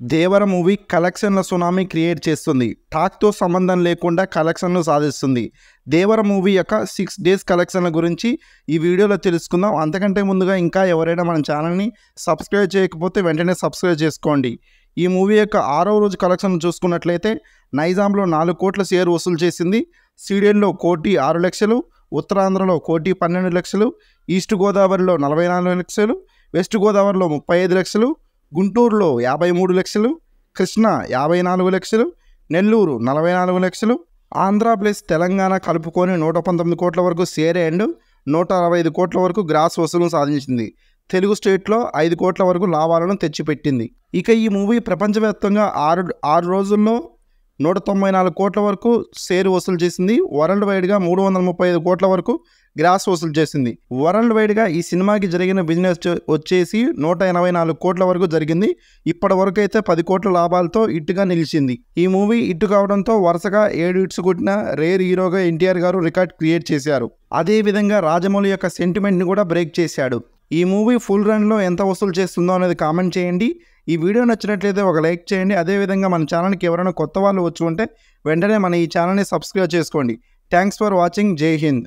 దేవర movie కలెక్షన్ల tsunami create చేస్తుంది. టాక్తో సంబంధం లేకుండా కలెక్షన్లు సాధిస్తుంది. దేవర మూవీ యొక్క 6 డేస్ కలెక్షన్ల గురించి ఈ వీడియోలో తెలుసుకుందాం. అంతకంటే ముందుగా ఇంకా ఎవరైనా మన ఛానల్ని సబ్స్క్రైబ్ చేయకపోతే వెంటనే సబ్స్క్రైబ్ చేసుకోండి. ఈ మూవీ యొక్క 6వ రోజు కలెక్షన్ చూసుకున్నట్లయితే నైజాంలో 4 కోట్ల షేర్ వసూలు చేసింది. సీడెన్లో 1,06,00,000, ఉత్తరాంధ్రలో 1,12,00,000, ఈస్ట్ గోదావరిలో 44 లక్షలు, వెస్ట్ గోదావరిలో 35 లక్షలు, గుంటూరులో 53 లక్షలు, కృష్ణా 54 లక్షలు, నెల్లూరు 44 లక్షలు, ఆంధ్రప్రదేశ్ తెలంగాణ కలుపుకొని 119 కోట్ల వరకు షేర్ అండ్ 165 కోట్ల వరకు గ్రాస్ వసూలు సాధించింది. తెలుగు స్టేట్లో 5 కోట్ల వరకు లాభాలను తెచ్చిపెట్టింది. ఇక ఈ మూవీ ప్రపంచవ్యాప్తంగా 6 రోజుల్లో 194 కోట్ల వరకు షేర్ వసూలు చేసింది. వరల్డ్ వైడ్గా 335 కోట్ల వరకు గ్రాస్ వసూలు చేసింది. వరల్డ్ వైడ్గా ఈ సినిమాకి జరిగిన బిజినెస్ వచ్చేసి 184 కోట్ల వరకు జరిగింది. ఇప్పటి వరకు అయితే 10 కోట్ల లాభాలతో హిట్గా నిలిచింది. ఈ మూవీ హిట్ కావడంతో వరుసగా 7 హిట్స్ కొట్టిన రేర్ హీరోగా ఎన్టీఆర్ గారు రికార్డ్ క్రియేట్ చేశారు. అదేవిధంగా రాజమౌళి యొక్క సెంటిమెంట్ని కూడా బ్రేక్ చేశాడు. ఈ మూవీ ఫుల్ రన్లో ఎంత వసూలు చేస్తుందో అనేది కామెంట్ చేయండి. ఈ వీడియో నచ్చినట్లయితే ఒక లైక్ చేయండి. అదేవిధంగా మన ఛానల్కి ఎవరైనా కొత్త వాళ్ళు వచ్చి ఉంటే వెంటనే మన ఈ ఛానల్ని సబ్స్క్రైబ్ చేసుకోండి. Thanks for watching. జై హింద్.